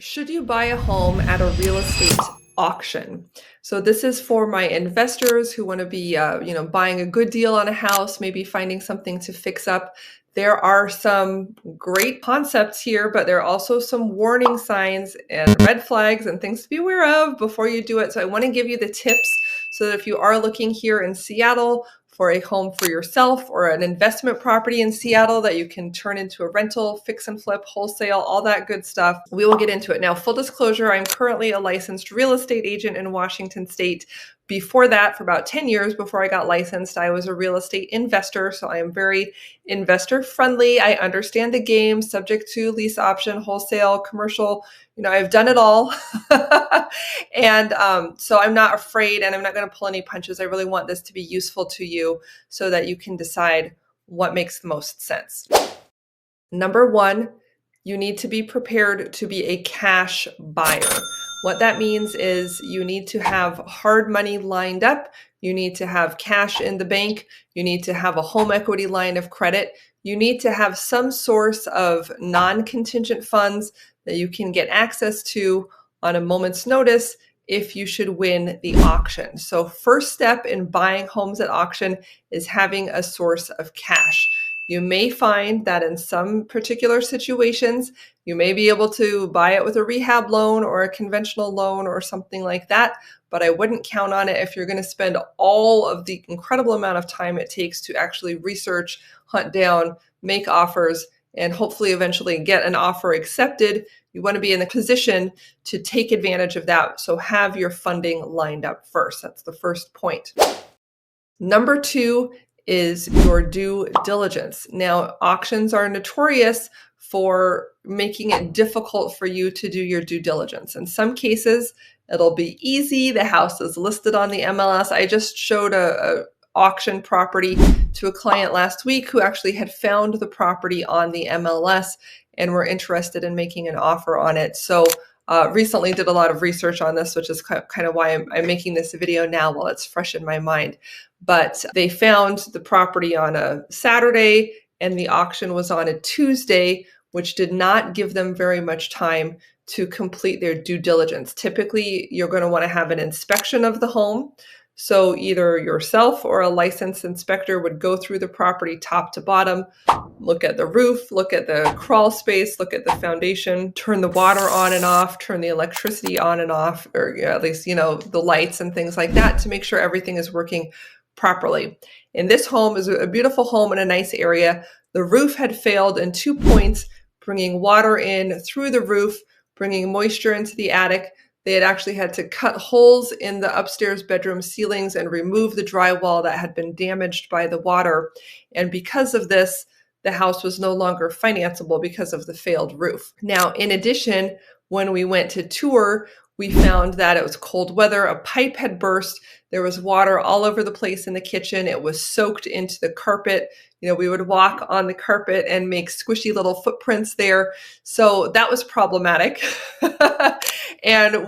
Should you buy a home at a real estate auction? So this is for my investors who want to be, buying a good deal on a house, maybe finding something to fix up. There are some great concepts here, but there are also some warning signs and red flags and things to be aware of before you do it. So I want to give you the tips so that if you are looking here in Seattle for a home for yourself or an investment property in Seattle that you can turn into a rental, fix and flip, wholesale, all that good stuff. We will get into it. Now, full disclosure, I'm currently a licensed real estate agent in Washington State. Before that, for about 10 years before I got licensed, I was a real estate investor. So I am very investor friendly. I understand the game, subject to lease option, wholesale, commercial. I've done it all. And so I'm not afraid and I'm not going to pull any punches. I really want this to be useful to you so that you can decide what makes the most sense. Number one, you need to be prepared to be a cash buyer. What that means is you need to have hard money lined up. You need to have cash in the bank. You need to have a home equity line of credit. You need to have some source of non-contingent funds that you can get access to on a moment's notice if you should win the auction. So first step in buying homes at auction is having a source of cash. You may find that in some particular situations, you may be able to buy it with a rehab loan or a conventional loan or something like that, but I wouldn't count on it if you're going to spend all of the incredible amount of time it takes to actually research, hunt down, make offers, and hopefully eventually get an offer accepted. You want to be in a position to take advantage of that. So have your funding lined up first. That's the first point. Number two is your due diligence. Now, auctions are notorious for making it difficult for you to do your due diligence. In some cases, it'll be easy. The house is listed on the MLS. I just showed a auction property to a client last week who actually had found the property on the MLS and were interested in making an offer on it. So recently did a lot of research on this, which is kind of why I'm making this video now while it's fresh in my mind. But they found the property on a Saturday and the auction was on a Tuesday, which did not give them very much time to complete their due diligence. Typically, you're going to want to have an inspection of the home. So either yourself or a licensed inspector would go through the property top to bottom, look at the roof, look at the crawl space, look at the foundation, turn the water on and off, turn the electricity on and off, or at least, the lights and things like that to make sure everything is working properly. And this home is a beautiful home in a nice area. The roof had failed in 2 points, bringing water in through the roof, bringing moisture into the attic. They had actually had to cut holes in the upstairs bedroom ceilings and remove the drywall that had been damaged by the water. And because of this, the house was no longer financeable because of the failed roof. Now, in addition, when we went to tour, we found that it was cold weather. A pipe had burst. There was water all over the place in the kitchen. It was soaked into the carpet. We would walk on the carpet and make squishy little footprints there. So that was problematic. And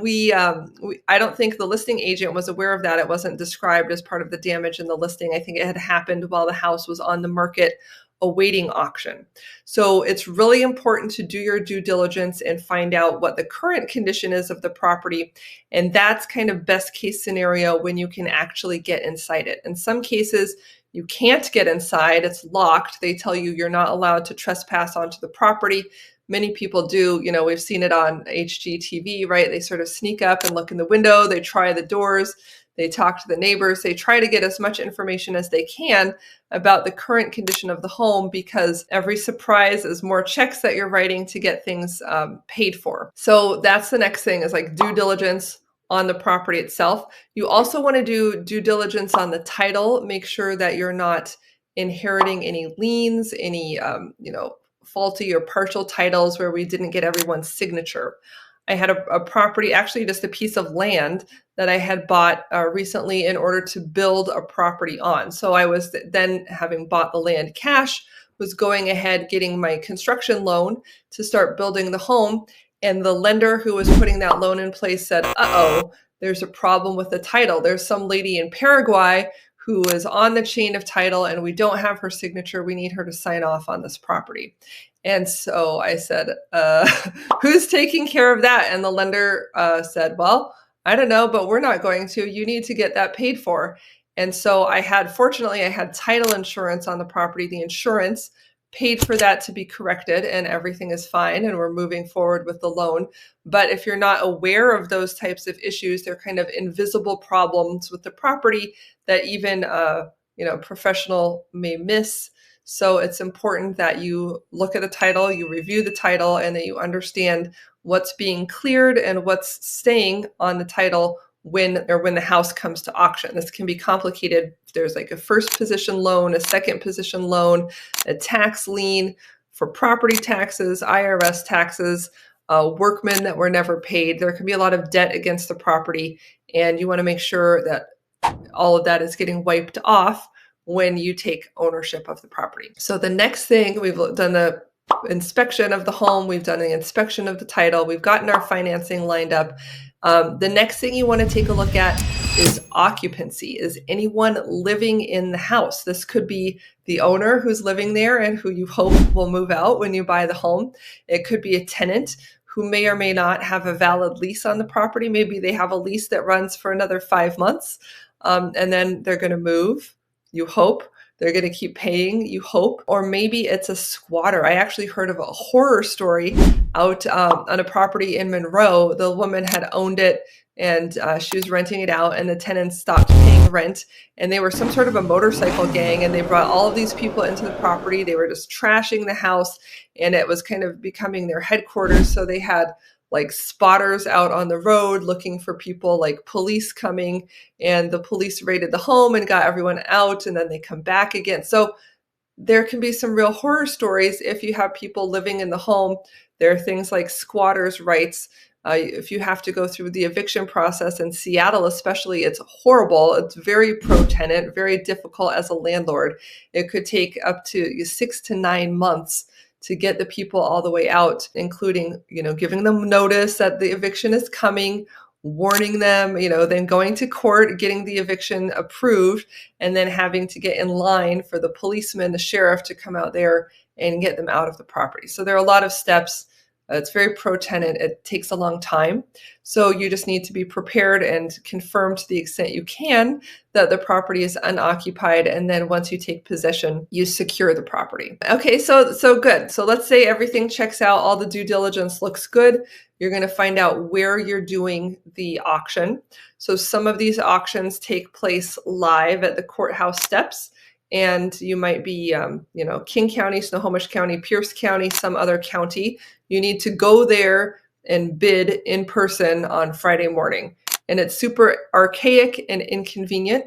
I don't think the listing agent was aware of that. It wasn't described as part of the damage in the listing. I think it had happened while the house was on the market awaiting auction. So it's really important to do your due diligence and find out what the current condition is of the property. And that's kind of best case scenario when you can actually get inside it. In some cases, you can't get inside. It's locked. They tell you you're not allowed to trespass onto the property. Many people do, we've seen it on HGTV, right? They sort of sneak up and look in the window. They try the doors. They talk to the neighbors. They try to get as much information as they can about the current condition of the home because every surprise is more checks that you're writing to get things paid for. So that's the next thing is like due diligence on the property itself. You also want to do due diligence on the title. Make sure that you're not inheriting any liens, any, faulty or partial titles where we didn't get everyone's signature. I had a property, actually just a piece of land that I had bought recently in order to build a property on. So I was then, having bought the land cash, was going ahead getting my construction loan to start building the home. And the lender who was putting that loan in place said, there's a problem with the title. There's some lady in Paraguay who is on the chain of title and we don't have her signature. We need her to sign off on this property. And so I said, who's taking care of that? And the lender said, well, I don't know, but we're not going to. You need to get that paid for. And so fortunately, I had title insurance on the property. The insurance paid for that to be corrected and everything is fine and we're moving forward with the loan. But if you're not aware of those types of issues, they're kind of invisible problems with the property that even professional may miss. So it's important that you look at the title, you review the title, and that you understand what's being cleared and what's staying on the title when the house comes to auction. This can be complicated. There's like a first position loan, a second position loan, a tax lien for property taxes, IRS taxes, workmen that were never paid. There can be a lot of debt against the property, and you want to make sure that all of that is getting wiped off when you take ownership of the property. So the next thing, we've done the inspection of the home, we've done the inspection of the title, we've gotten our financing lined up. The next thing you want to take a look at is occupancy. Is anyone living in the house? This could be the owner who's living there and who you hope will move out when you buy the home. It could be a tenant who may or may not have a valid lease on the property. Maybe they have a lease that runs for another 5 months, and then they're going to move. You hope. They're going to keep paying, you hope. Or maybe it's a squatter. I actually heard of a horror story out on a property in Monroe. The woman had owned it and she was renting it out, and the tenants stopped paying rent. And they were some sort of a motorcycle gang, and they brought all of these people into the property. They were just trashing the house, and it was kind of becoming their headquarters. So they had like spotters out on the road looking for people, like police coming, and the police raided the home and got everyone out, and then they come back again. So there can be some real horror stories if you have people living in the home. There are things like squatters' rights. If you have to go through the eviction process in Seattle, especially, it's horrible. It's very pro-tenant, very difficult as a landlord. It could take up to 6 to 9 months to get the people all the way out, including, giving them notice that the eviction is coming, warning them, then going to court, getting the eviction approved, and then having to get in line for the policeman, the sheriff to come out there and get them out of the property. So there are a lot of steps. It's very pro-tenant. It takes a long time. So you just need to be prepared and confirm to the extent you can that the property is unoccupied. And then once you take possession, you secure the property. Okay, so good. So let's say everything checks out. All the due diligence looks good. You're going to find out where you're doing the auction. So some of these auctions take place live at the courthouse steps. And you might be, King County, Snohomish County, Pierce County, some other county. You need to go there and bid in person on Friday morning. And it's super archaic and inconvenient,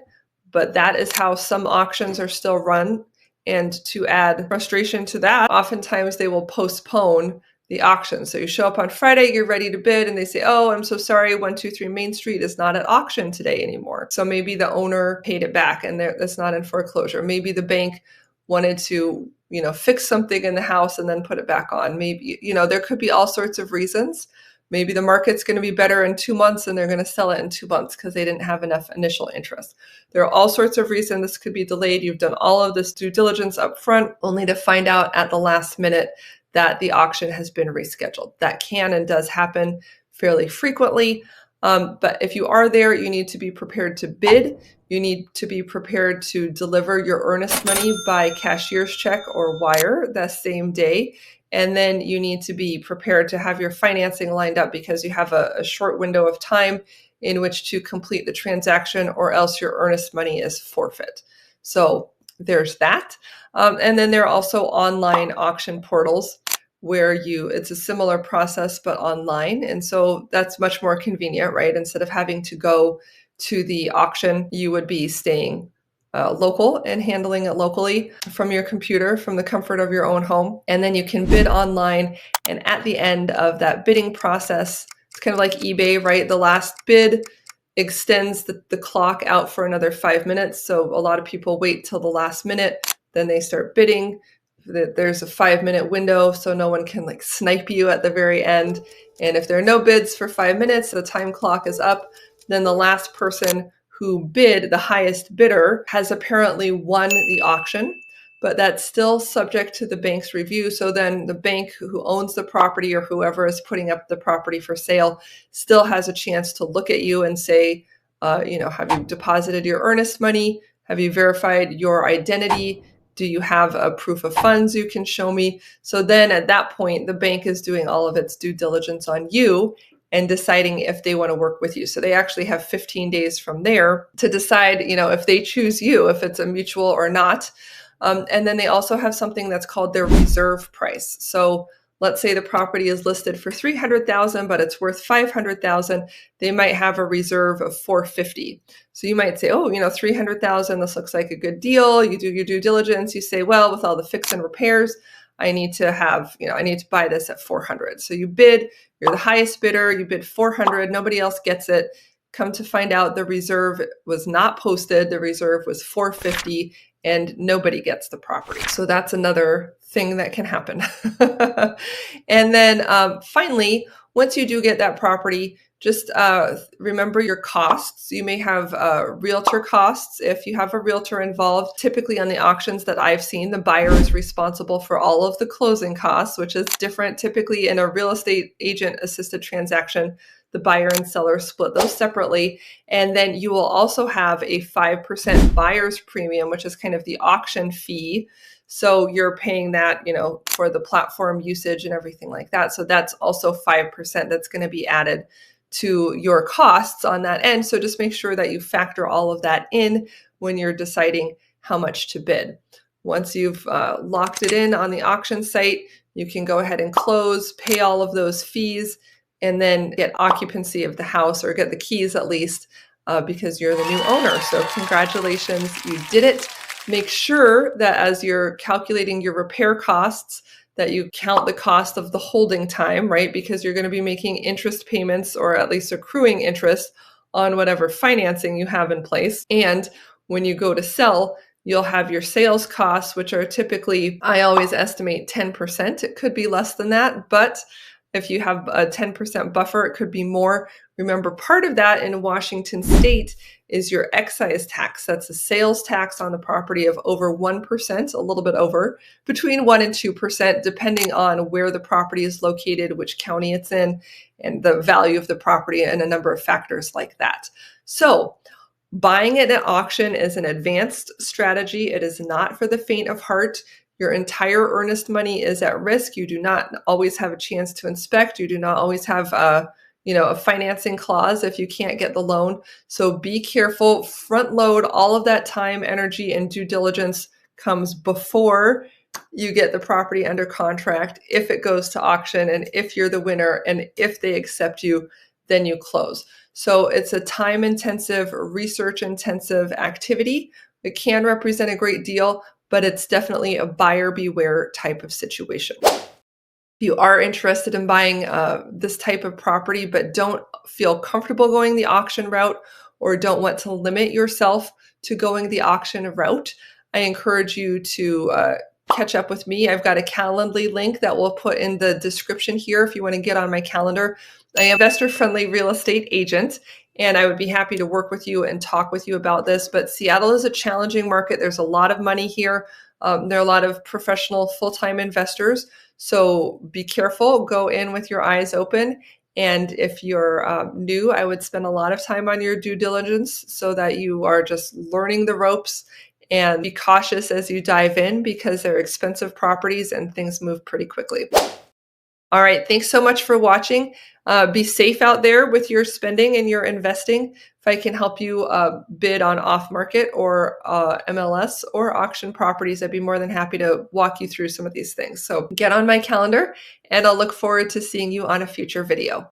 but that is how some auctions are still run. And to add frustration to that, oftentimes they will postpone the auction. So you show up on Friday, you're ready to bid, and they say, oh, I'm so sorry, 123 Main Street is not at auction today anymore. So maybe the owner paid it back and that's not in foreclosure. Maybe the bank wanted to, fix something in the house and then put it back on. Maybe, there could be all sorts of reasons. Maybe the market's going to be better in 2 months and they're going to sell it in 2 months because they didn't have enough initial interest. There are all sorts of reasons this could be delayed. You've done all of this due diligence up front only to find out at the last minute that the auction has been rescheduled. That can and does happen fairly frequently. But if you are there, you need to be prepared to bid. You need to be prepared to deliver your earnest money by cashier's check or wire that same day. And then you need to be prepared to have your financing lined up because you have a short window of time in which to complete the transaction, or else your earnest money is forfeit. So there's that. And then there are also online auction portals where it's a similar process, but online. And so that's much more convenient, right? Instead of having to go to the auction, you would be staying local and handling it locally from your computer, from the comfort of your own home. And then you can bid online. And at the end of that bidding process, it's kind of like eBay, right? The last bid extends the clock out for another 5 minutes. So a lot of people wait till the last minute, then they start bidding. There's a 5-minute window, so no one can snipe you at the very end. And if there are no bids for 5 minutes, the time clock is up. Then the last person who bid, the highest bidder, has apparently won the auction, but that's still subject to the bank's review. So then the bank who owns the property or whoever is putting up the property for sale still has a chance to look at you and say, have you deposited your earnest money? Have you verified your identity? Do you have a proof of funds you can show me? So then at that point, the bank is doing all of its due diligence on you and deciding if they want to work with you. So they actually have 15 days from there to decide, if they choose you, if it's a mutual or not. And then they also have something that's called their reserve price. So let's say the property is listed for $300,000, but it's worth $500,000. They might have a reserve of $450,000. So you might say, oh, $300,000. This looks like a good deal. You do your due diligence. You say, well, with all the fix and repairs, I need to buy this at $400,000. So you bid. You're the highest bidder. You bid $400,000. Nobody else gets it. Come to find out, the reserve was not posted. The reserve was $450,000. And nobody gets the property. So that's another thing that can happen. And then finally, once you do get that property, just remember your costs. You may have realtor costs if you have a realtor involved. Typically on the auctions that I've seen, the buyer is responsible for all of the closing costs, which is different. Typically in a real estate agent assisted transaction, the buyer and seller split those separately. And then you will also have a 5% buyer's premium, which is kind of the auction fee. So you're paying that, for the platform usage and everything like that. So that's also 5% that's going to be added to your costs on that end. So just make sure that you factor all of that in when you're deciding how much to bid. Once you've locked it in on the auction site, you can go ahead and close, pay all of those fees, and then get occupancy of the house, or get the keys at least, because you're the new owner. So congratulations, you did it. Make sure that as you're calculating your repair costs, that you count the cost of the holding time, right? Because you're going to be making interest payments, or at least accruing interest on whatever financing you have in place. And when you go to sell, you'll have your sales costs, which are typically, I always estimate 10%. It could be less than that, but if you have a 10% buffer, it could be more. Remember, part of that in Washington State is your excise tax. That's a sales tax on the property of over 1%, a little bit over, between 1% and 2%, depending on where the property is located, which county it's in, and the value of the property, and a number of factors like that. So buying it at auction is an advanced strategy. It is not for the faint of heart. Your entire earnest money is at risk. You do not always have a chance to inspect. You do not always have a financing clause if you can't get the loan. So be careful. Front load all of that time, energy, and due diligence comes before you get the property under contract. If it goes to auction, and if you're the winner, and if they accept you, then you close. So it's a time-intensive, research-intensive activity. It can represent a great deal, but it's definitely a buyer beware type of situation. If you are interested in buying this type of property, but don't feel comfortable going the auction route, or don't want to limit yourself to going the auction route, I encourage you to catch up with me. I've got a Calendly link that we'll put in the description here if you want to get on my calendar. I am an investor-friendly real estate agent, and I would be happy to work with you and talk with you about this. But Seattle is a challenging market. There's a lot of money here. There are a lot of professional full-time investors. So be careful. Go in with your eyes open. And if you're new, I would spend a lot of time on your due diligence so that you are just learning the ropes, and be cautious as you dive in, because they're expensive properties and things move pretty quickly. All right. Thanks so much for watching. Be safe out there with your spending and your investing. If I can help you bid on off-market or MLS or auction properties, I'd be more than happy to walk you through some of these things. So get on my calendar, and I'll look forward to seeing you on a future video.